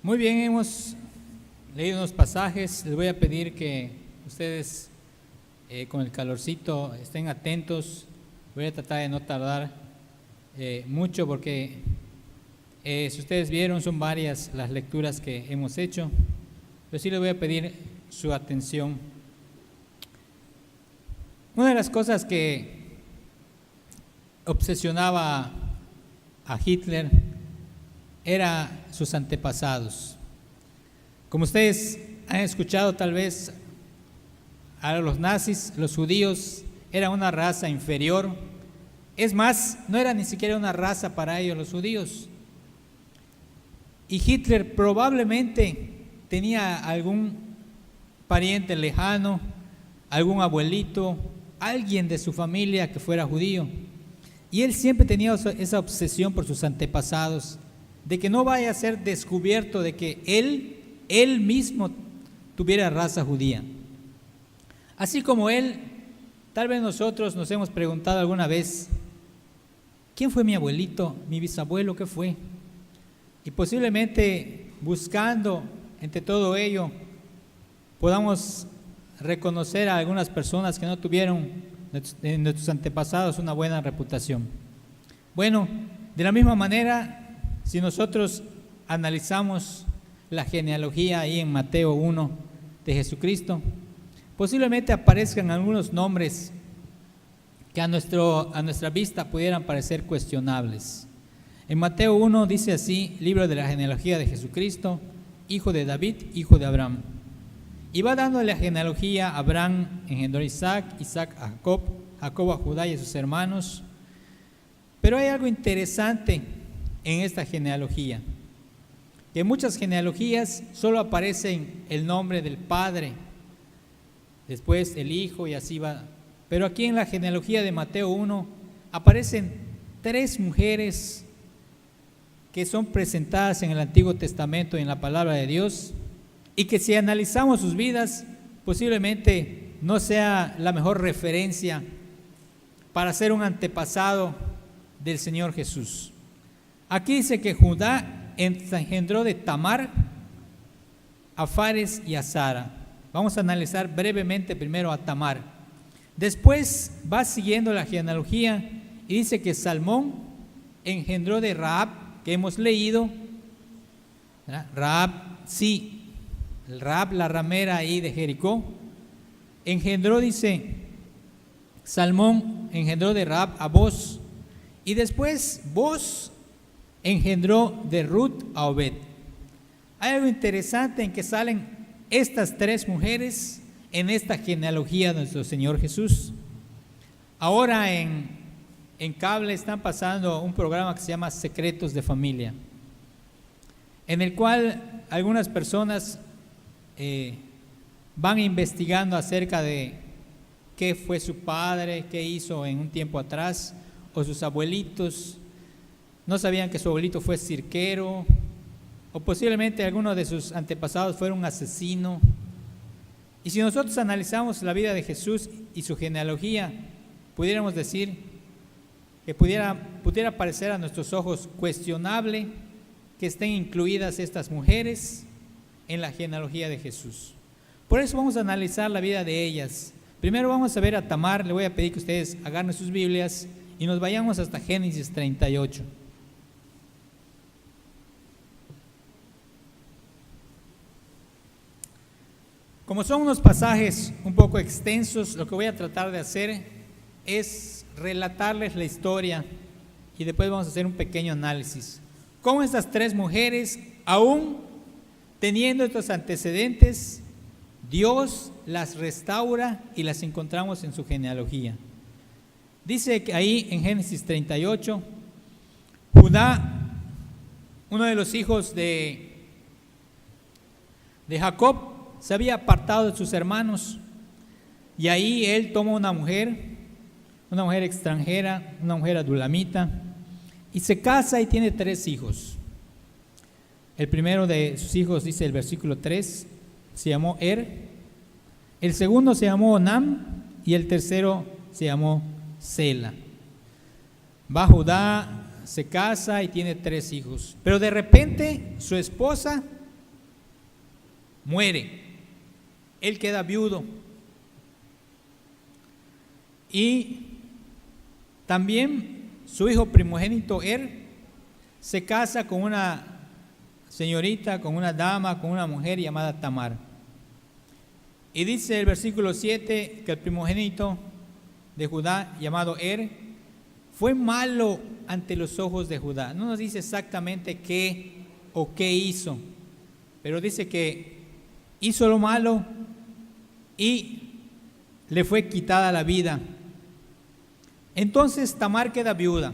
Muy bien, hemos leído unos pasajes. Les voy a pedir que ustedes con el calorcito estén atentos. Voy a tratar de no tardar mucho porque si ustedes vieron son varias las lecturas que hemos hecho, pero sí les voy a pedir su atención. Una de las cosas que obsesionaba a Hitler era sus antepasados. Como ustedes han escuchado tal vez, a los nazis, los judíos, era una raza inferior. Es más, no era ni siquiera una raza para ellos los judíos. Y Hitler probablemente tenía algún pariente lejano, algún abuelito, alguien de su familia que fuera judío. Y él siempre tenía esa obsesión por sus antepasados, de que no vaya a ser descubierto de que él mismo tuviera raza judía. Así como él, tal vez nosotros nos hemos preguntado alguna vez, ¿quién fue mi abuelito, mi bisabuelo, qué fue? Y posiblemente buscando entre todo ello, podamos reconocer a algunas personas que no tuvieron en nuestros antepasados una buena reputación. Bueno, de la misma manera, si nosotros analizamos la genealogía ahí en Mateo 1 de Jesucristo, posiblemente aparezcan algunos nombres que a nuestra vista pudieran parecer cuestionables. En Mateo 1 dice así, libro de la genealogía de Jesucristo, hijo de David, hijo de Abraham. Y va dando la genealogía: Abraham engendró a Isaac, Isaac a Jacob, Jacob a Judá y a sus hermanos. Pero hay algo interesante en esta genealogía, que en muchas genealogías solo aparece el nombre del padre, después el hijo y así va. Pero aquí en la genealogía de Mateo 1 aparecen 3 mujeres que son presentadas en el Antiguo Testamento, en la palabra de Dios, y que si analizamos sus vidas, posiblemente no sea la mejor referencia para ser un antepasado del Señor Jesús. Aquí dice que Judá engendró de Tamar a Fares y a Zara. Vamos a analizar brevemente primero a Tamar. Después va siguiendo la genealogía y dice que Salmón engendró de Rahab, que hemos leído, ¿verdad? Rahab, sí, Rahab la ramera ahí de Jericó, engendró, dice, Salmón engendró de Rahab a Boz, y después Boz engendró de Ruth a Obed. Hay algo interesante en que salen estas 3 mujeres en esta genealogía de nuestro Señor Jesús. Ahora en cable están pasando un programa que se llama Secretos de Familia, en el cual algunas personas van investigando acerca de qué fue su padre, qué hizo en un tiempo atrás, o sus abuelitos. No sabían que su abuelito fue cirquero, o posiblemente alguno de sus antepasados fuera un asesino. Y si nosotros analizamos la vida de Jesús y su genealogía, pudiéramos decir que pudiera parecer a nuestros ojos cuestionable que estén incluidas estas mujeres en la genealogía de Jesús. Por eso vamos a analizar la vida de ellas. Primero vamos a ver a Tamar. Le voy a pedir que ustedes agarren sus Biblias y nos vayamos hasta Génesis 38. Como son unos pasajes un poco extensos, lo que voy a tratar de hacer es relatarles la historia y después vamos a hacer un pequeño análisis. Cómo estas 3 mujeres, aún teniendo estos antecedentes, Dios las restaura y las encontramos en su genealogía. Dice que ahí en Génesis 38, Judá, uno de los hijos de Jacob, se había apartado de sus hermanos, y ahí él toma una mujer extranjera, una mujer adulamita, y se casa y tiene 3 hijos. El primero de sus hijos, dice el versículo 3, se llamó el segundo se llamó Onam, y el tercero se llamó Sela. Va Judá, se casa y tiene 3 hijos, pero de repente su esposa muere. Él queda viudo. Y también su hijo primogénito se casa con una señorita, con una dama, con una mujer llamada Tamar. Y dice el versículo 7 que el primogénito de Judá, llamado fue malo ante los ojos de Judá. No nos dice exactamente qué hizo, pero dice que hizo lo malo y le fue quitada la vida. Entonces Tamar queda viuda.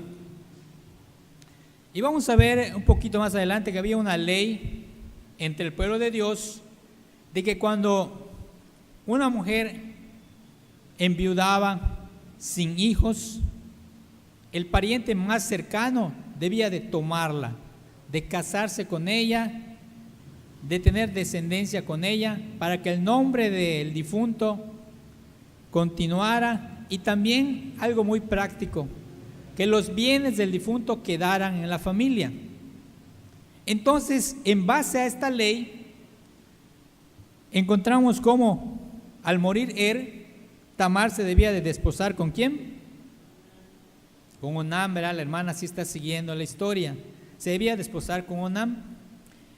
Y vamos a ver un poquito más adelante que había una ley entre el pueblo de Dios de que cuando una mujer enviudaba sin hijos, el pariente más cercano debía de tomarla, de casarse con ella, de tener descendencia con ella, para que el nombre del difunto continuara, y también algo muy práctico, que los bienes del difunto quedaran en la familia. Entonces, en base a esta ley, encontramos cómo al morir Tamar se debía de desposar ¿con quién? Con Onam, ¿verdad? La hermana sí está siguiendo la historia. Se debía desposar con Onam.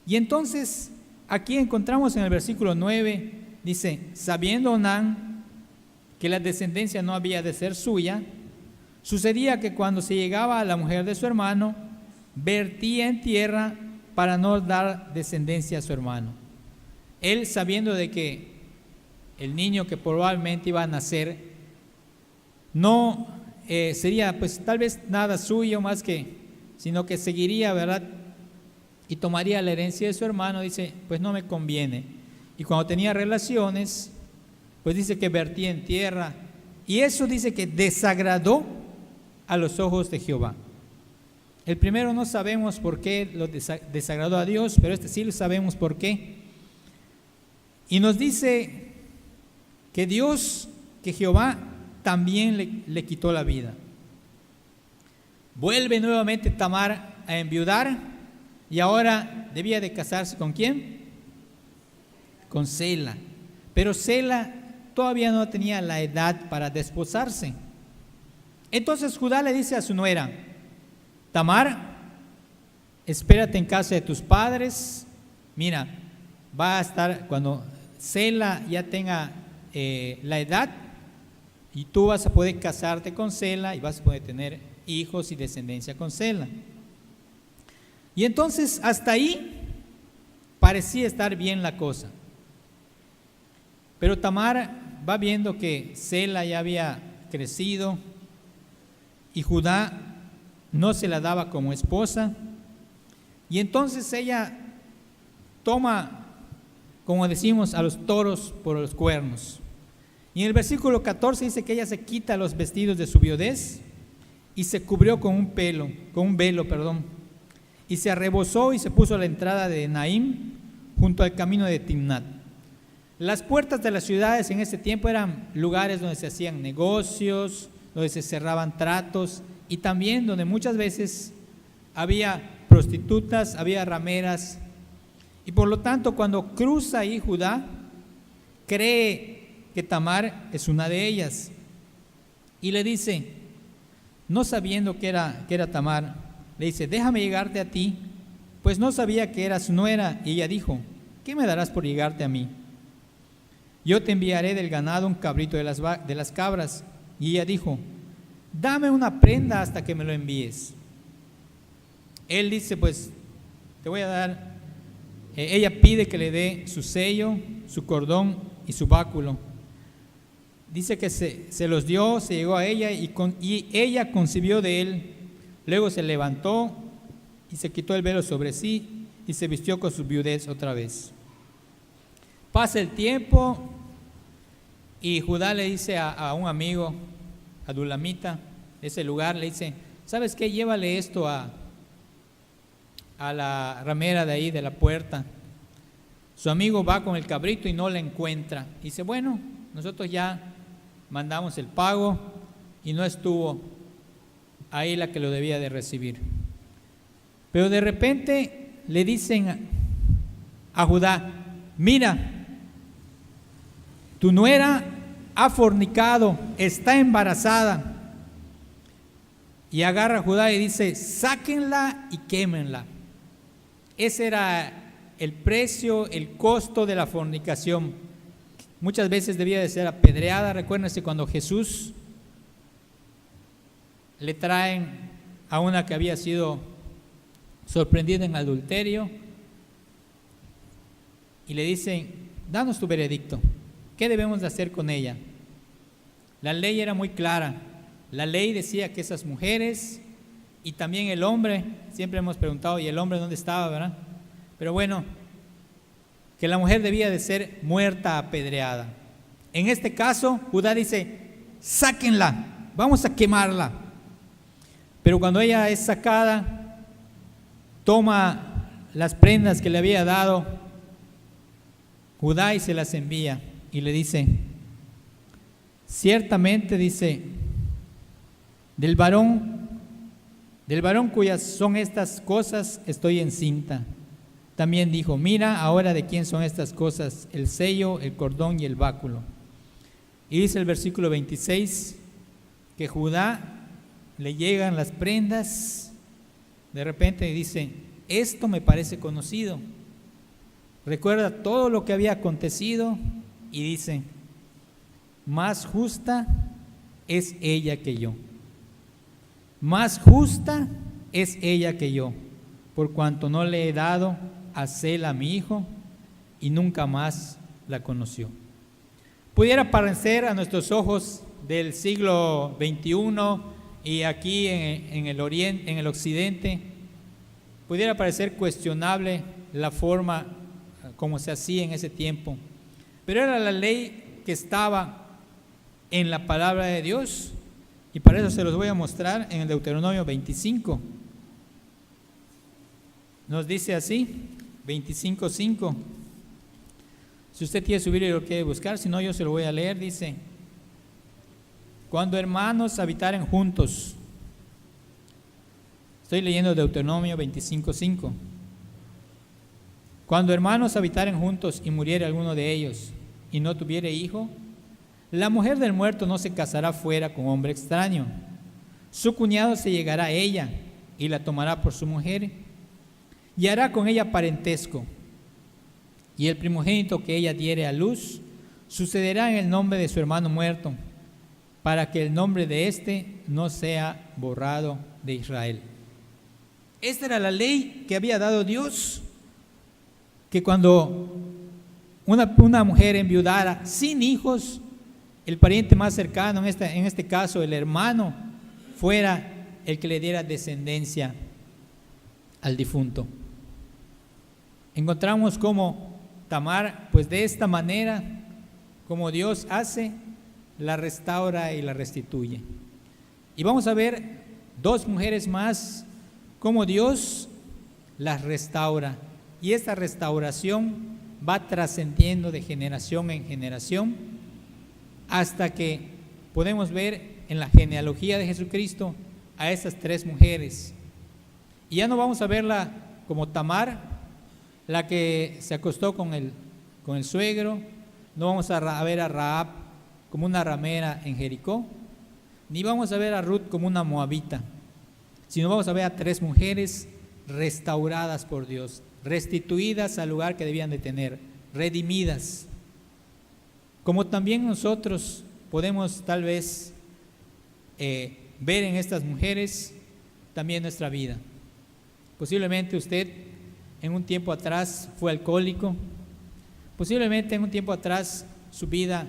Y entonces, aquí encontramos en el versículo 9, dice, sabiendo Onam que la descendencia no había de ser suya, sucedía que cuando se llegaba a la mujer de su hermano, vertía en tierra para no dar descendencia a su hermano. Él, sabiendo de que el niño que probablemente iba a nacer no sería pues tal vez nada suyo más que, sino que seguiría, ¿verdad? Y tomaría la herencia de su hermano, dice, pues no me conviene. Y cuando tenía relaciones, pues dice que vertía en tierra. Y eso dice que desagradó a los ojos de Jehová. El primero no sabemos por qué lo desagradó a Dios, pero este sí lo sabemos por qué. Y nos dice que Jehová también le quitó la vida. Vuelve nuevamente Tamar a enviudar y ahora debía de casarse ¿con quién? Con Sela. Pero Sela todavía no tenía la edad para desposarse. Entonces Judá le dice a su nuera, Tamar, espérate en casa de tus padres. Mira, va a estar cuando Sela ya tenga la edad, y tú vas a poder casarte con Sela y vas a poder tener hijos y descendencia con Sela. Y entonces hasta ahí parecía estar bien la cosa. Pero Tamar va viendo que Sela ya había crecido y Judá no se la daba como esposa, y entonces ella toma, como decimos, a los toros por los cuernos. Y en el versículo 14 dice que ella se quita los vestidos de su viudez y se cubrió con un velo, y se arrebozó y se puso a la entrada de Naim junto al camino de Timnat. Las puertas de las ciudades en ese tiempo eran lugares donde se hacían negocios, donde se cerraban tratos y también donde muchas veces había prostitutas, había rameras. Y por lo tanto, cuando cruza ahí Judá, cree que Tamar es una de ellas. Y le dice, no sabiendo que era Tamar, le dice, déjame llegarte a ti, pues no sabía que era su nuera. Y ella dijo, ¿qué me darás por llegarte a mí? Yo te enviaré del ganado un cabrito de las cabras. Y ella dijo, dame una prenda hasta que me lo envíes. Él dice, pues te voy a dar. Ella pide que le dé su sello, su cordón y su báculo. Dice que se los dio, se llegó a ella y ella concibió de él. Luego se levantó y se quitó el velo sobre sí y se vistió con su viudez otra vez. Pasa el tiempo y Judá le dice a un amigo, a Dulamita, de ese lugar, le dice, ¿sabes qué? Llévale esto a la ramera de ahí, de la puerta. Su amigo va con el cabrito y no la encuentra. Dice, bueno, nosotros ya mandamos el pago y no estuvo ahí la que lo debía de recibir. Pero de repente le dicen a Judá, mira, tu nuera ha fornicado, está embarazada. Y agarra a Judá y dice, sáquenla y quémenla. Ese era el precio, el costo de la fornicación. Muchas veces debía de ser apedreada. Recuérdense cuando Jesús le traen a una que había sido sorprendida en adulterio y le dicen, danos tu veredicto, ¿qué debemos de hacer con ella? La ley era muy clara. La ley decía que esas mujeres y también el hombre, siempre hemos preguntado, ¿y el hombre dónde estaba, verdad? Pero bueno, que la mujer debía de ser muerta apedreada. En este caso, Judá dice, sáquenla, vamos a quemarla. Pero cuando ella es sacada, toma las prendas que le había dado Judá y se las envía y le dice, ciertamente dice, del varón cuyas son estas cosas estoy encinta. También dijo, mira ahora de quién son estas cosas, el sello, el cordón y el báculo. Y dice el versículo 26 que Judá le llegan las prendas, de repente dice, esto me parece conocido. Recuerda todo lo que había acontecido y dice, más justa es ella que yo. Más justa es ella que yo, por cuanto no le he dado a Sela a mi hijo y nunca más la conoció. Pudiera parecer a nuestros ojos del siglo XXI y aquí en el oriente, en el occidente, pudiera parecer cuestionable la forma como se hacía en ese tiempo, pero era la ley que estaba en la palabra de Dios y para eso se los voy a mostrar en el Deuteronomio 25. Nos dice así, 25:5. Si usted quiere subir y lo quiere buscar, si no yo se lo voy a leer, dice, cuando hermanos habitaren juntos, estoy leyendo Deuteronomio 25:5. Cuando hermanos habitaren juntos y muriere alguno de ellos y no tuviere hijo, la mujer del muerto no se casará fuera con hombre extraño. Su cuñado se llegará a ella y la tomará por su mujer y hará con ella parentesco. Y el primogénito que ella diere a luz sucederá en el nombre de su hermano muerto, para que el nombre de éste no sea borrado de Israel. Esta era la ley que había dado Dios, que cuando una mujer enviudara sin hijos, el pariente más cercano, en este caso el hermano, fuera el que le diera descendencia al difunto. Encontramos cómo Tamar, pues de esta manera, como Dios hace, la restaura y la restituye. Y vamos a ver dos mujeres más, cómo Dios las restaura. Y esta restauración va trascendiendo de generación en generación hasta que podemos ver en la genealogía de Jesucristo a esas tres mujeres. Y ya no vamos a verla como Tamar, la que se acostó con el suegro, no vamos a ver a Rahab como una ramera en Jericó, ni vamos a ver a Ruth como una moabita, sino vamos a ver a tres mujeres restauradas por Dios, restituidas al lugar que debían de tener, redimidas. Como también nosotros podemos tal vez ver en estas mujeres también nuestra vida. Posiblemente usted en un tiempo atrás fue alcohólico, posiblemente en un tiempo atrás su vida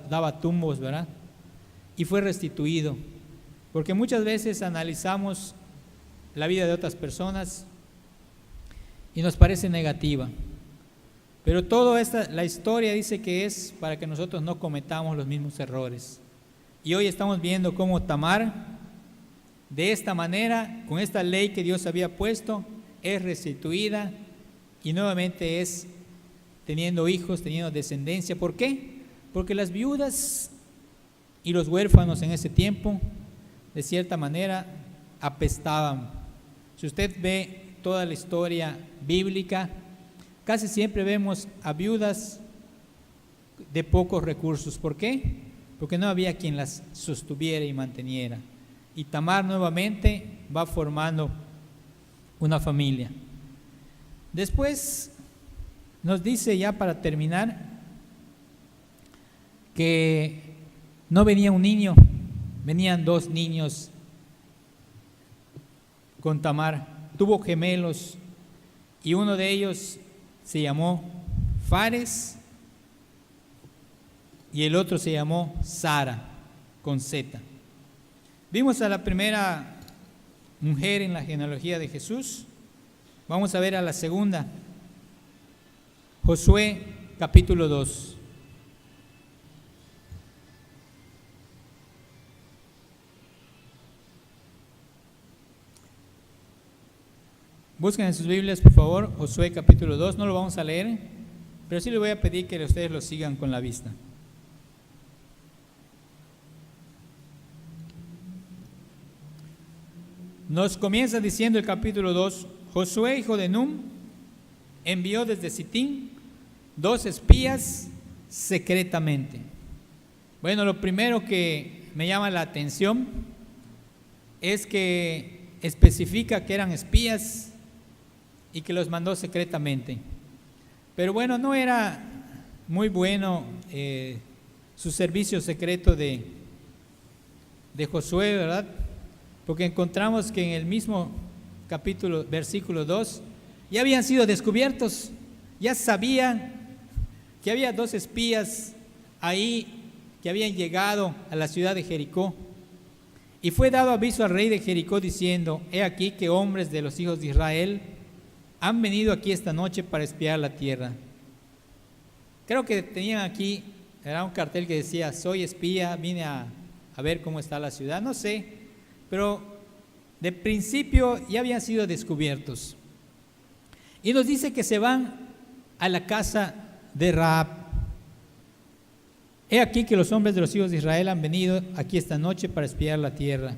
daba tumbos, ¿verdad? Y fue restituido, porque muchas veces analizamos la vida de otras personas y nos parece negativa, pero la historia dice que es para que nosotros no cometamos los mismos errores. Y hoy estamos viendo cómo Tamar, de esta manera, con esta ley que Dios había puesto, es restituida y nuevamente es teniendo hijos, teniendo descendencia. ¿Por qué? Porque las viudas y los huérfanos en ese tiempo, de cierta manera, apestaban. Si usted ve toda la historia bíblica, casi siempre vemos a viudas de pocos recursos. ¿Por qué? Porque no había quien las sostuviera y manteniera. Y Tamar nuevamente va formando una familia. Después nos dice, ya para terminar, que no venía un niño, venían 2 niños con Tamar. Tuvo gemelos y uno de ellos se llamó Fares y el otro se llamó Sara, con Z. Vimos a la primera mujer en la genealogía de Jesús. Vamos a ver a la segunda. Josué capítulo 2. Busquen en sus Biblias, por favor, Josué capítulo 2. No lo vamos a leer, pero sí les voy a pedir que ustedes lo sigan con la vista. Nos comienza diciendo el capítulo 2: Josué, hijo de Nun, envió desde Sitín 2 espías secretamente. Bueno, lo primero que me llama la atención es que especifica que eran espías y que los mandó secretamente. Pero bueno, no era muy bueno su servicio secreto de Josué, ¿verdad? Porque encontramos que en el mismo capítulo, versículo 2, ya habían sido descubiertos, ya sabían que había 2 espías ahí que habían llegado a la ciudad de Jericó. Y fue dado aviso al rey de Jericó diciendo: he aquí que hombres de los hijos de Israel han venido aquí esta noche para espiar la tierra. Creo que tenían aquí, era un cartel que decía: soy espía, vine a ver cómo está la ciudad, no sé, pero de principio ya habían sido descubiertos. Y nos dice que se van a la casa de Rahab. He aquí que los hombres de los hijos de Israel han venido aquí esta noche para espiar la tierra.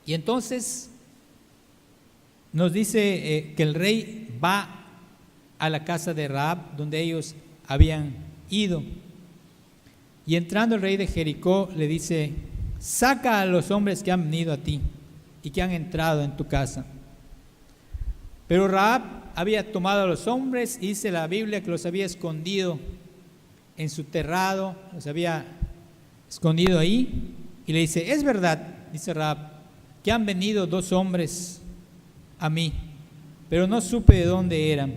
Y entonces nos dice que el rey va a la casa de Rahab, donde ellos habían ido. Y entrando el rey de Jericó le dice: saca a los hombres que han venido a ti y que han entrado en tu casa. Pero Rahab había tomado a los hombres, y dice la Biblia que los había escondido en su terrado, los había escondido ahí, y le dice: es verdad, dice Rahab, que han venido 2 hombres a mí, pero no supe de dónde eran.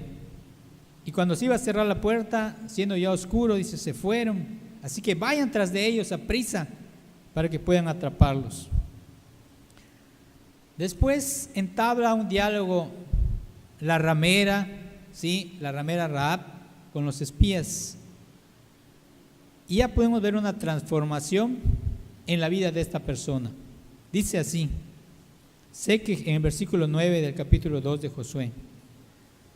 Y cuando se iba a cerrar la puerta, siendo ya oscuro, dice, se fueron, así que vayan tras de ellos a prisa para que puedan atraparlos. Después entabla un diálogo la ramera, ¿sí? La ramera Rahab con los espías. Y ya podemos ver una transformación en la vida de esta persona. Dice así, sé que en el versículo 9 del capítulo 2 de Josué: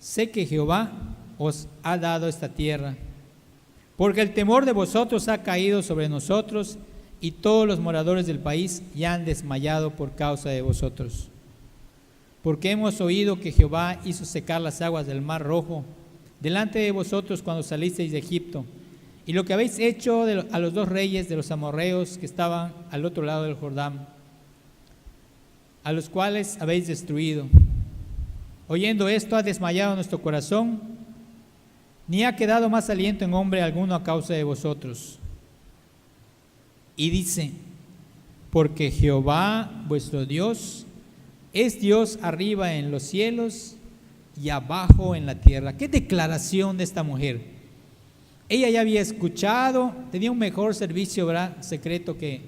sé que Jehová os ha dado esta tierra, porque el temor de vosotros ha caído sobre nosotros, y todos los moradores del país ya han desmayado por causa de vosotros. Porque hemos oído que Jehová hizo secar las aguas del Mar Rojo delante de vosotros cuando salisteis de Egipto, y lo que habéis hecho a los 2 reyes de los amorreos que estaban al otro lado del Jordán, a los cuales habéis destruido. Oyendo esto, ha desmayado nuestro corazón, ni ha quedado más aliento en hombre alguno a causa de vosotros. Y dice: porque Jehová vuestro Dios es Dios arriba en los cielos y abajo en la tierra. Qué declaración de esta mujer. Ella ya había escuchado, tenía un mejor servicio, ¿verdad?, secreto que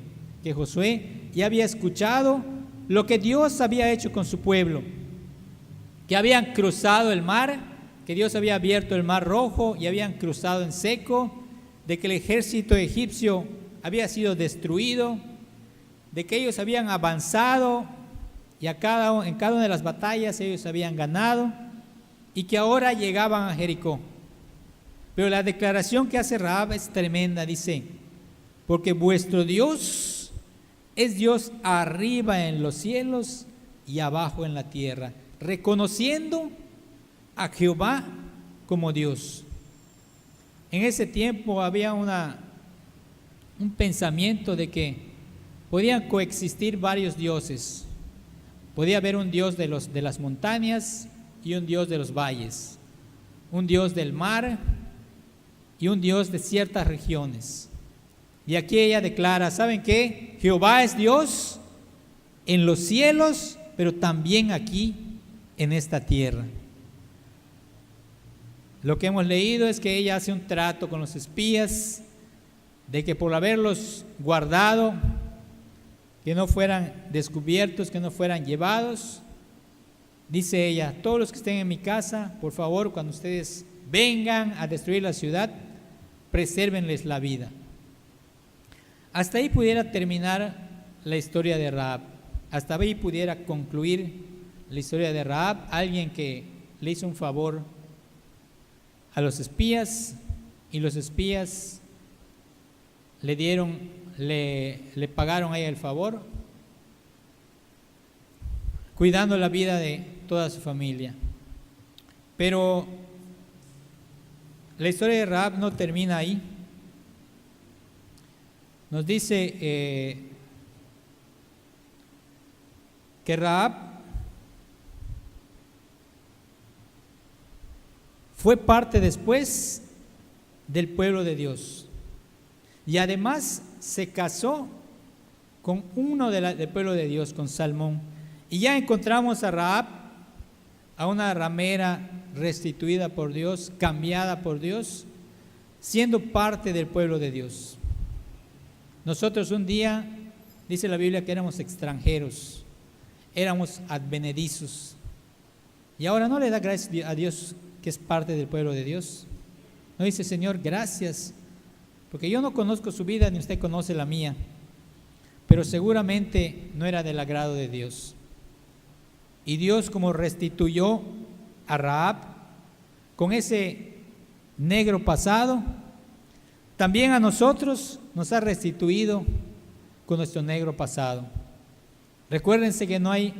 Josué. Ya había escuchado lo que Dios había hecho con su pueblo, que habían cruzado el mar, que Dios había abierto el Mar Rojo y habían cruzado en seco, de que el ejército egipcio había sido destruido, de que ellos habían avanzado y en cada una de las batallas ellos habían ganado, y que ahora llegaban a Jericó. Pero la declaración que hace Rahab es tremenda. Dice: porque vuestro Dios es Dios arriba en los cielos y abajo en la tierra, reconociendo a Jehová como Dios. En ese tiempo había un pensamiento de que podían coexistir varios dioses. Podía haber un dios de las montañas y un dios de los valles, un dios del mar y un dios de ciertas regiones. Y aquí ella declara, ¿saben qué? Jehová es Dios en los cielos, pero también aquí en esta tierra. Lo que hemos leído es que ella hace un trato con los espías de que por haberlos guardado, que no fueran descubiertos, que no fueran llevados. Dice ella, todos los que estén en mi casa, por favor, cuando ustedes vengan a destruir la ciudad, presérvenles la vida. Hasta ahí pudiera terminar la historia de Rahab. Hasta ahí pudiera concluir la historia de Rahab, alguien que le hizo un favor a los espías y los espías le pagaron a ella el favor, cuidando la vida de toda su familia. Pero la historia de Rahab no termina ahí. Nos dice que Rahab fue parte después del pueblo de Dios y además se casó con uno del pueblo de Dios, con Salmón. Y ya encontramos a Rahab, a una ramera restituida por Dios, cambiada por Dios, siendo parte del pueblo de Dios. Nosotros un día, dice la Biblia, que éramos extranjeros, éramos advenedizos. Y ahora no le da gracias a Dios que es parte del pueblo de Dios. No dice, Señor, gracias, porque yo no conozco su vida ni usted conoce la mía, pero seguramente no era del agrado de Dios. Y Dios, como restituyó a Rahab con ese negro pasado, también a nosotros nos ha restituido con nuestro negro pasado. Recuérdense que no hay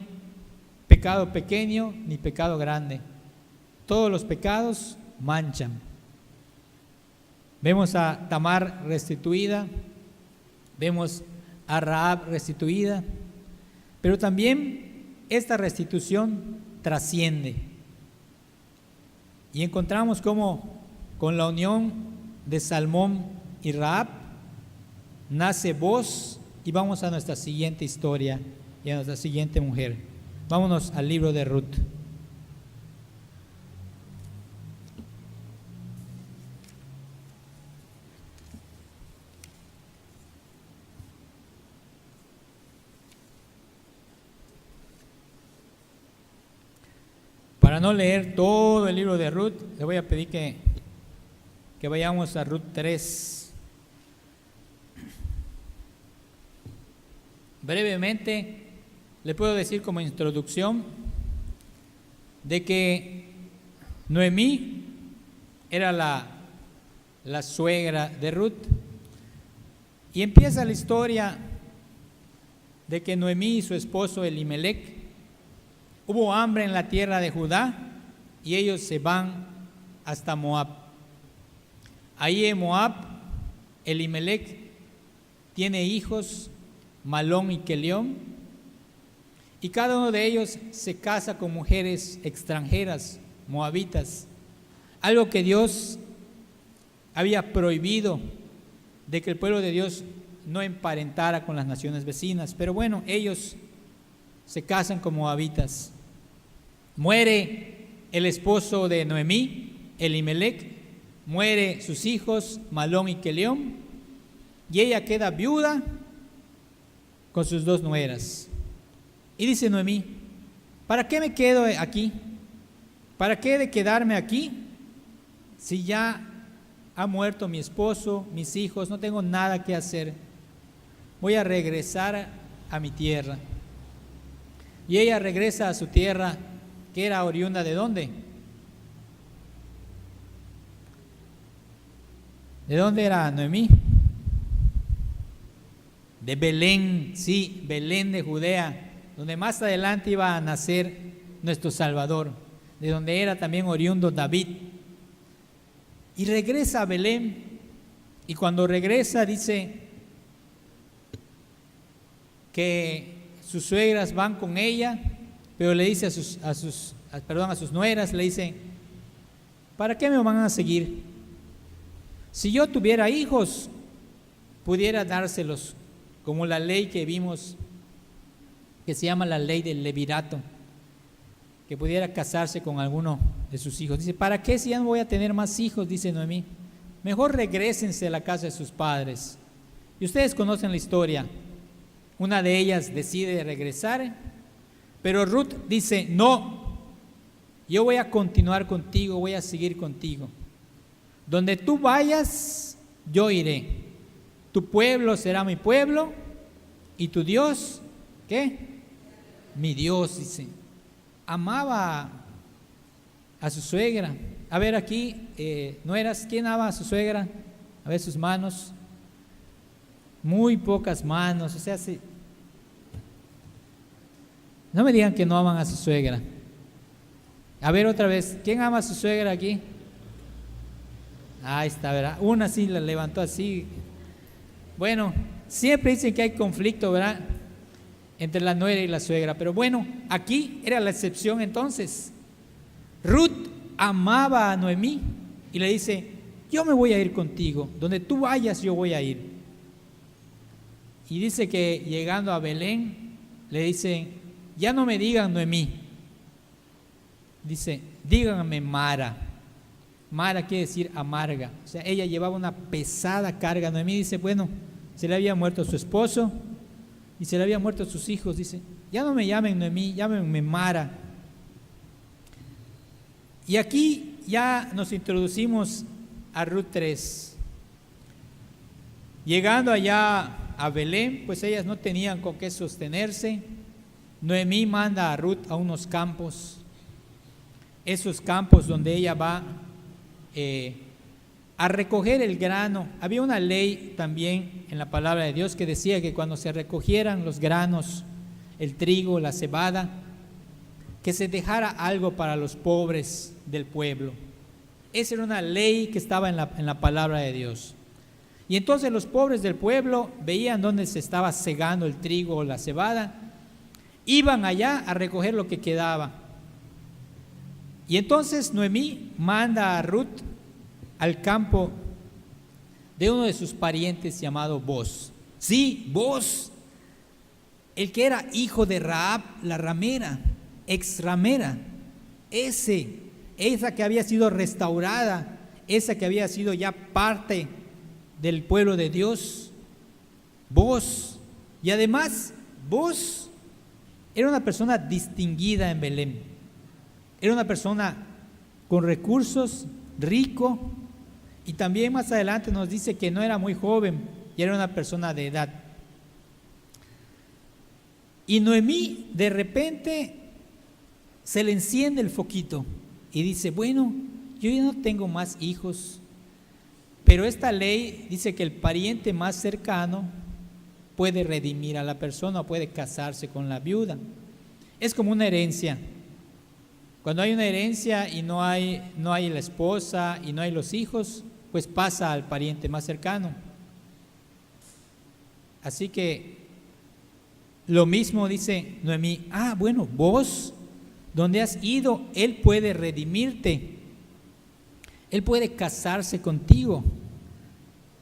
pecado pequeño ni pecado grande. Todos los pecados manchan. Vemos a Tamar restituida, vemos a Rahab restituida, pero también esta restitución trasciende. Y encontramos cómo con la unión de Salmón y Rahab nace Booz, y vamos a nuestra siguiente historia y a nuestra siguiente mujer. Vámonos al libro de Ruth. Para no leer todo el libro de Ruth, le voy a pedir que vayamos a Ruth 3. Brevemente, le puedo decir como introducción de que Noemí era la suegra de Ruth. Y empieza la historia de que Noemí y su esposo Elimelec, hubo hambre en la tierra de Judá y ellos se van hasta Moab. Ahí en Moab, Elimelec tiene hijos, Malón y Kelión, y cada uno de ellos se casa con mujeres extranjeras, moabitas, algo que Dios había prohibido, de que el pueblo de Dios no emparentara con las naciones vecinas. Pero bueno, ellos se casan con moabitas. Muere el esposo de Noemí, Elimelec, muere sus hijos, Malón y Kelión, y ella queda viuda con sus dos nueras. Y dice Noemí, ¿para qué me quedo aquí? ¿Para qué de quedarme aquí si ya ha muerto mi esposo, mis hijos, no tengo nada que hacer? Voy a regresar a mi tierra. Y ella regresa a su tierra, que era oriunda ¿de dónde? ¿De dónde era Noemí? De Belén, sí, Belén de Judea, donde más adelante iba a nacer nuestro Salvador, de donde era también oriundo David. y regresa a Belén. Y cuando regresa dice que sus suegras van con ella, pero le dice a sus nueras, le dice: ¿para qué me van a seguir? Si yo tuviera hijos, pudiera dárselos, como la ley que vimos, que se llama la ley del levirato, que pudiera casarse con alguno de sus hijos. Dice: ¿para qué si ya no voy a tener más hijos? Dice Noemí, mejor regrésense a la casa de sus padres. Y ustedes conocen la historia. Una de ellas decide regresar, pero Ruth dice: no, yo voy a continuar contigo, voy a seguir contigo. Donde tú vayas, yo iré. Tu pueblo será mi pueblo y tu Dios, ¿qué? Mi Dios, dice. Amaba a su suegra. A ver aquí, nueras, ¿quién ama a su suegra? A ver sus manos. Muy pocas manos, o sea, no me digan que no aman a su suegra. A ver otra vez, ¿quién ama a su suegra aquí? Ahí está, ¿verdad? Una sí la levantó así. Bueno, siempre dicen que hay conflicto, ¿verdad?, entre la nuera y la suegra, pero bueno, aquí era la excepción entonces. Ruth amaba a Noemí y le dice: yo me voy a ir contigo, donde tú vayas yo voy a ir. Y dice que llegando a Belén le dice: ya no me digan Noemí, dice, díganme Mara. Mara quiere decir amarga, o sea, ella llevaba una pesada carga. Noemí dice: bueno, se le había muerto su esposo y se le habían muerto sus hijos, dice, ya no me llamen Noemí, llámenme Mara. Y aquí ya nos introducimos a Ruth 3. Llegando allá a Belén, pues ellas no tenían con qué sostenerse. Noemí manda a Ruth a unos campos, esos campos donde ella va a recoger el grano. Había una ley también en la palabra de Dios que decía que cuando se recogieran los granos, el trigo, la cebada, que se dejara algo para los pobres del pueblo. Esa era una ley que estaba en la palabra de Dios. Y entonces los pobres del pueblo veían dónde se estaba segando el trigo o la cebada, iban allá a recoger lo que quedaba. Y entonces Noemí manda a Ruth al campo de uno de sus parientes llamado Boz. Sí, Boz, el que era hijo de Rahab, la ramera, ex ramera, esa que había sido restaurada, esa que había sido ya parte del pueblo de Dios. Boz, y además Boz era una persona distinguida en Belén, era una persona con recursos, rico, y también más adelante nos dice que no era muy joven y era una persona de edad. Y Noemí de repente se le enciende el foquito y dice: bueno, yo ya no tengo más hijos, pero esta ley dice que el pariente más cercano puede redimir a la persona, puede casarse con la viuda. Es como una herencia. Cuando hay una herencia y no hay la esposa y no hay los hijos, pues pasa al pariente más cercano. Así que lo mismo dice Noemí: bueno, vos, donde has ido, él puede redimirte, él puede casarse contigo.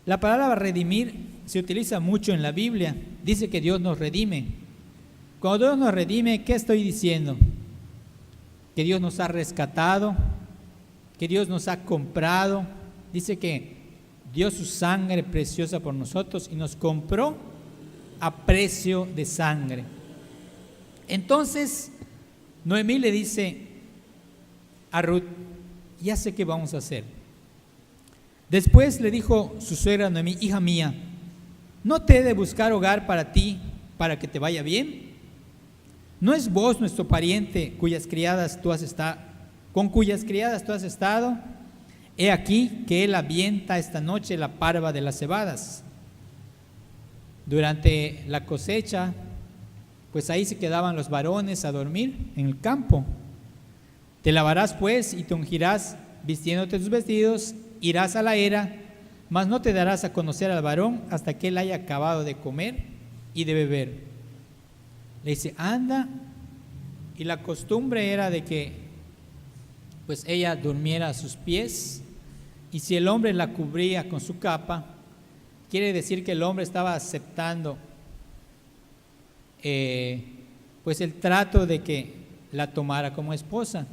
La palabra redimir se utiliza mucho en la Biblia. Dice que Dios nos redime. Cuando Dios nos redime, ¿qué estoy diciendo? Que Dios nos ha rescatado, que Dios nos ha comprado. Dice que dio su sangre preciosa por nosotros y nos compró a precio de sangre. Entonces Noemí le dice a Ruth: ya sé qué vamos a hacer. Después le dijo su suegra Noemí: hija mía, ¿no te he de buscar hogar para ti, para que te vaya bien? ¿No es vos nuestro pariente con cuyas criadas tú has estado? He aquí que él avienta esta noche la parva de las cebadas. Durante la cosecha, pues ahí se quedaban los varones a dormir en el campo. Te lavarás pues y te ungirás vistiéndote tus vestidos irás a la era, mas no te darás a conocer al varón hasta que él haya acabado de comer y de beber. Le dice, anda, y la costumbre era de que pues ella durmiera a sus pies, y si el hombre la cubría con su capa, quiere decir que el hombre estaba aceptando pues el trato de que la tomara como esposa.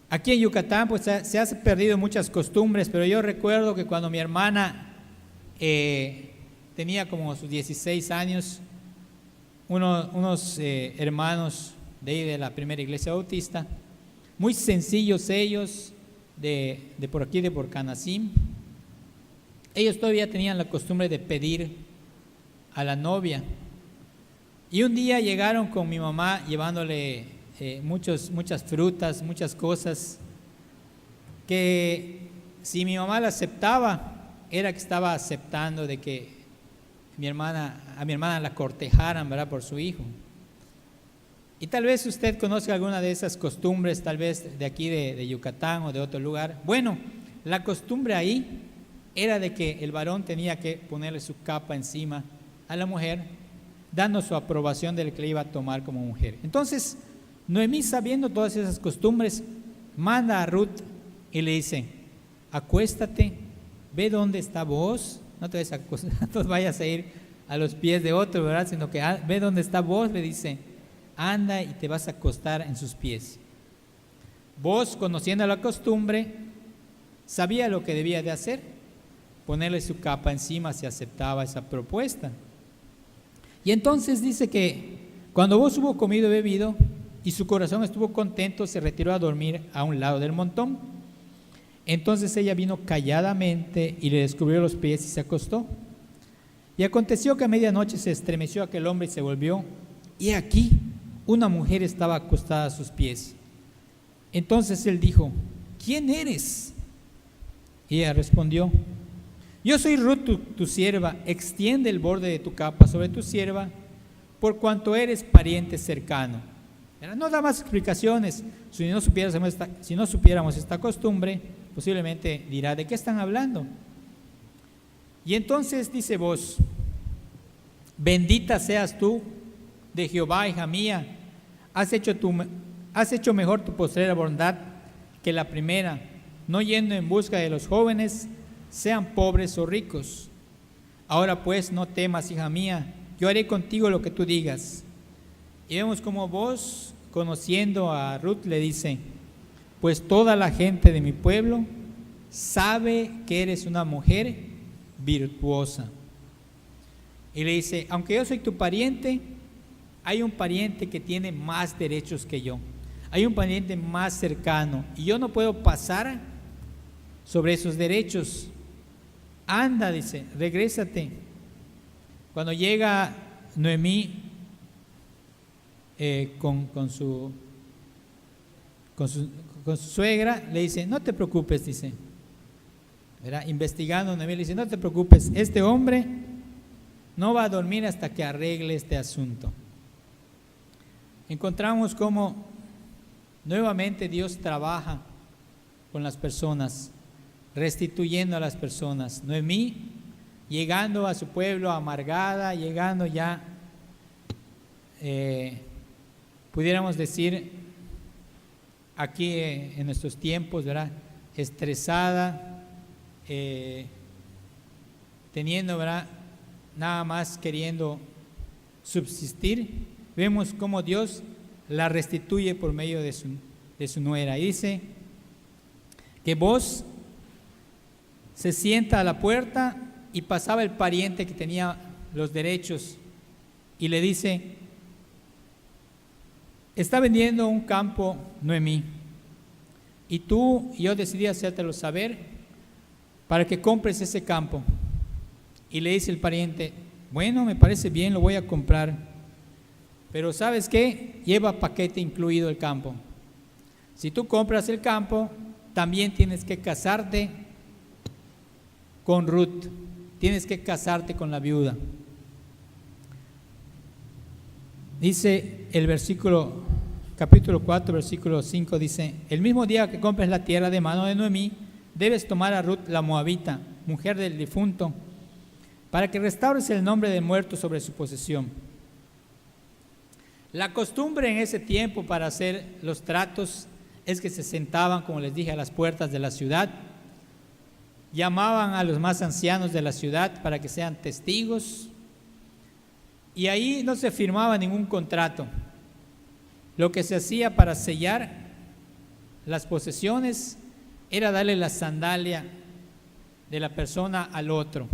Aquí en Yucatán pues se han perdido muchas costumbres, pero yo recuerdo que cuando mi hermana tenía como sus 16 años, unos hermanos de ahí de la primera iglesia bautista, muy sencillos ellos, de por aquí, de por Canacín, ellos todavía tenían la costumbre de pedir a la novia. Y un día llegaron con mi mamá llevándole muchas frutas, muchas cosas, que si mi mamá la aceptaba, era que estaba aceptando de que a mi hermana la cortejaran, ¿verdad?, por su hijo. Y tal vez usted conozca alguna de esas costumbres, tal vez de aquí de Yucatán o de otro lugar. Bueno, la costumbre ahí era de que el varón tenía que ponerle su capa encima a la mujer, dando su aprobación del que le iba a tomar como mujer. Entonces, Noemí, sabiendo todas esas costumbres, manda a Ruth y le dice, acuéstate, ve dónde está vos, no te vayas a ir a los pies de otro, ¿verdad?, sino que ve dónde está vos, le dice, anda y te vas a acostar en sus pies. Vos, conociendo la costumbre, sabía lo que debía de hacer, ponerle su capa encima si aceptaba esa propuesta. Y entonces dice que cuando vos hubo comido y bebido y su corazón estuvo contento, se retiró a dormir a un lado del montón. Entonces ella vino calladamente y le descubrió los pies y se acostó. Y aconteció que a medianoche se estremeció aquel hombre y se volvió, y aquí una mujer estaba acostada a sus pies. Entonces él dijo, ¿quién eres? Y ella respondió, yo soy Ruth, tu sierva, extiende el borde de tu capa sobre tu sierva, por cuanto eres pariente cercano. No da más explicaciones. Si no supiéramos esta costumbre, posiblemente dirá, ¿de qué están hablando? Y entonces dice vos, bendita seas tú de Jehová, hija mía, has hecho mejor tu postrera bondad que la primera, no yendo en busca de los jóvenes, sean pobres o ricos. Ahora pues no temas, hija mía, yo haré contigo lo que tú digas. Y vemos como vos, conociendo a Ruth, le dice, pues toda la gente de mi pueblo sabe que eres una mujer virtuosa. Y le dice, aunque yo soy tu pariente, hay un pariente que tiene más derechos que yo. Hay un pariente más cercano y yo no puedo pasar sobre esos derechos. Anda, dice, regrésate. Cuando llega Noemí con su suegra, le dice, no te preocupes, dice, ¿verdad? Investigando, Noemí le dice, no te preocupes, este hombre no va a dormir hasta que arregle este asunto. Encontramos cómo nuevamente Dios trabaja con las personas, restituyendo a las personas. Noemí, llegando a su pueblo amargada, llegando ya, pudiéramos decir, aquí en nuestros tiempos, ¿verdad?, estresada, teniendo, ¿verdad?, nada más queriendo subsistir, vemos cómo Dios la restituye por medio de su nuera. Y dice que vos se sienta a la puerta y pasaba el pariente que tenía los derechos y le dice, está vendiendo un campo Noemí y yo decidí hacértelo saber para que compres ese campo. Y le dice el pariente, bueno, me parece bien, lo voy a comprar, pero ¿sabes qué? Lleva paquete incluido el campo. Si tú compras el campo, también tienes que casarte con Ruth, tienes que casarte con la viuda. Dice el capítulo 4, versículo 5, dice, el mismo día que compres la tierra de mano de Noemí, debes tomar a Ruth la moabita, mujer del difunto, para que restaures el nombre del muerto sobre su posesión. La costumbre en ese tiempo para hacer los tratos es que se sentaban, como les dije, a las puertas de la ciudad, llamaban a los más ancianos de la ciudad para que sean testigos, y ahí no se firmaba ningún contrato. Lo que se hacía para sellar las posesiones era darle la sandalia de la persona al otro.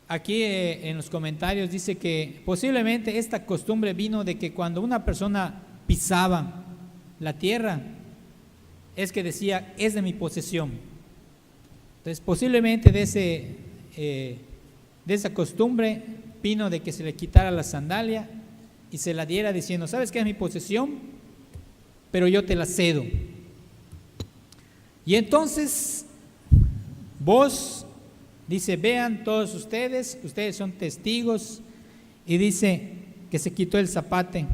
Aquí en los comentarios dice que posiblemente esta costumbre vino de que cuando una persona pisaba la tierra, es que decía, es de mi posesión. Entonces posiblemente de esa costumbre vino de que se le quitara la sandalia y se la diera diciendo, ¿sabes qué es mi posesión? Pero yo te la cedo. Y entonces vos, dice, vean todos ustedes son testigos, y dice que se quitó el zapato,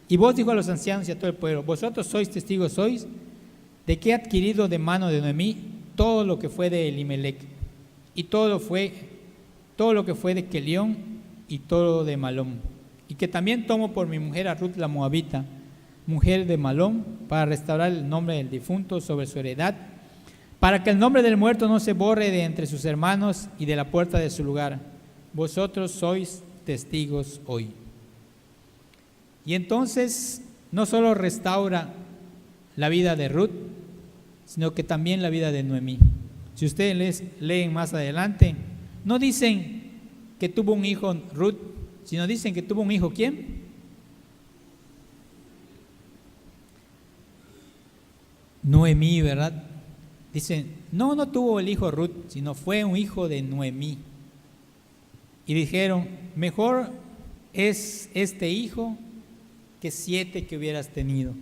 y vos, dijo a los ancianos y a todo el pueblo, vosotros sois testigos, sois de que he adquirido de mano de Noemí todo lo que fue de Elimelec, y todo lo que fue de Kelión, y todo lo de Malón, y que también tomo por mi mujer a Ruth la moabita, mujer de Malón, para restaurar el nombre del difunto sobre su heredad, para que el nombre del muerto no se borre de entre sus hermanos y de la puerta de su lugar. Vosotros sois testigos hoy. Y entonces no solo restaura la vida de Ruth, sino que también la vida de Noemí. Si ustedes leen más adelante, no dicen que tuvo un hijo Ruth, sino dicen que tuvo un hijo, ¿quién? Noemí, ¿verdad? Dicen, no tuvo el hijo Ruth, sino fue un hijo de Noemí. Y dijeron, mejor es este hijo que 7 que hubieras tenido.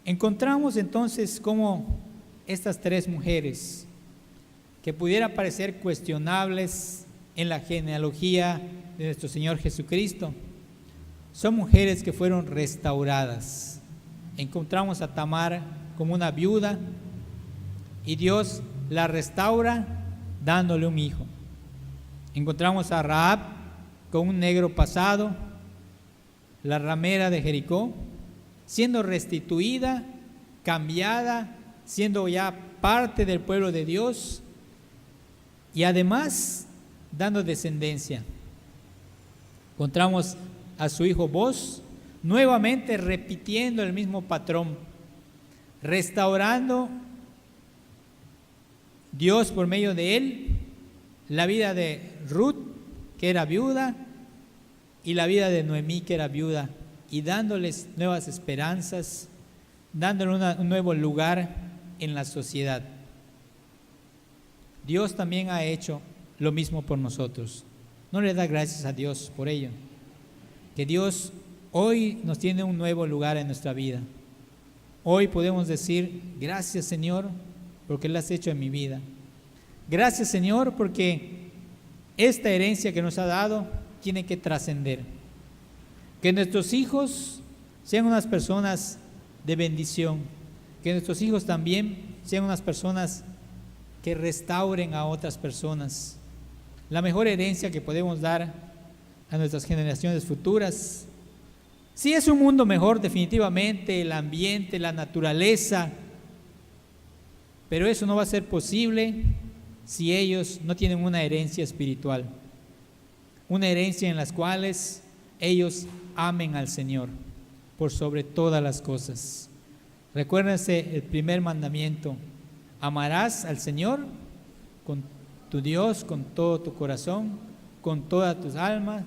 Encontramos entonces cómo estas 3 mujeres, que pudiera parecer cuestionables en la genealogía de nuestro Señor Jesucristo, son mujeres que fueron restauradas. Encontramos a Tamar como una viuda, y Dios la restaura dándole un hijo. Encontramos a Rahab con un negro pasado, la ramera de Jericó, siendo restituida, cambiada, siendo ya parte del pueblo de Dios, y además dando descendencia. Encontramos a su hijo Boz, nuevamente repitiendo el mismo patrón, restaurando Dios por medio de él la vida de Ruth, que era viuda, y la vida de Noemí, que era viuda, y dándoles nuevas esperanzas, dándole un nuevo lugar en la sociedad. Dios también ha hecho lo mismo por nosotros. No le da gracias a Dios por ello, que Dios hoy nos tiene un nuevo lugar en nuestra vida. Hoy podemos decir, gracias Señor, porque lo has hecho en mi vida. Gracias Señor, porque esta herencia que nos ha dado tiene que trascender. Que nuestros hijos sean unas personas de bendición, que nuestros hijos también sean unas personas que restauren a otras personas. La mejor herencia que podemos dar a nuestras generaciones futuras. Sí, es un mundo mejor, definitivamente, el ambiente, la naturaleza, pero eso no va a ser posible si ellos no tienen una herencia espiritual, una herencia en las cuales ellos amen al Señor por sobre todas las cosas. Recuérdense el primer mandamiento: amarás al Señor con tu Dios, con todo tu corazón, con toda tu alma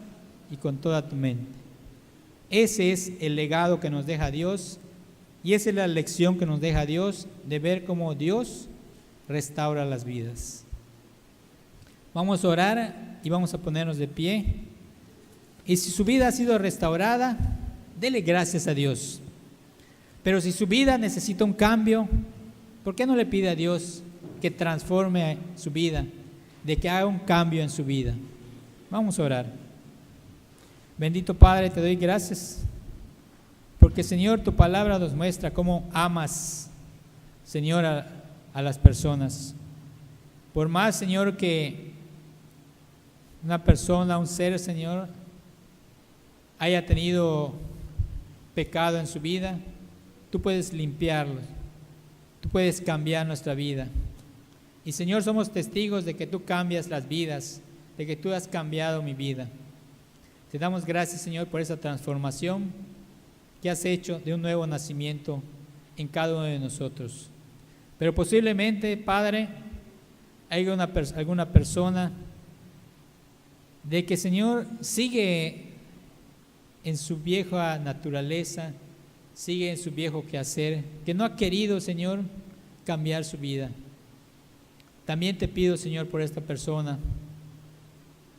y con toda tu mente. Ese es el legado que nos deja Dios, y esa es la lección que nos deja Dios, de ver cómo Dios restaura las vidas. Vamos a orar y vamos a ponernos de pie. Y si su vida ha sido restaurada, dele gracias a Dios. Pero si su vida necesita un cambio, ¿por qué no le pide a Dios que transforme su vida, de que haga un cambio en su vida? Vamos a orar. Bendito Padre, te doy gracias porque porque Señor, tu palabra nos muestra cómo amas, Señor, a las personas. Por más, Señor, que una persona, un ser, Señor, haya tenido pecado en su vida, tú puedes limpiarlo, tú puedes cambiar nuestra vida. Y Señor, somos testigos de que tú cambias las vidas, de que tú has cambiado mi vida. Te damos gracias, Señor, por esa transformación que has hecho de un nuevo nacimiento en cada uno de nosotros. Pero posiblemente, Padre, hay alguna persona de que, Señor, sigue en su vieja naturaleza, sigue en su viejo quehacer, que no ha querido, Señor, cambiar su vida. También te pido, Señor, por esta persona,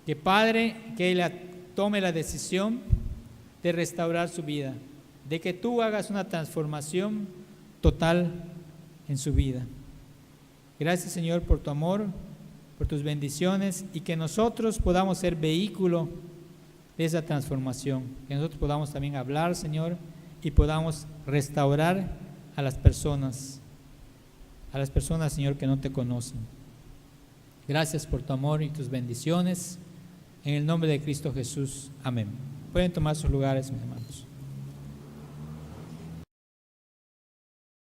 que Padre, que ella tome la decisión de restaurar su vida, de que tú hagas una transformación total en su vida. Gracias, Señor, por tu amor, por tus bendiciones, y que nosotros podamos ser vehículo de esa transformación, que nosotros podamos también hablar, Señor, y podamos restaurar a las personas, Señor, que no te conocen. Gracias por tu amor y tus bendiciones. En el nombre de Cristo Jesús. Amén. Pueden tomar sus lugares, mis hermanos.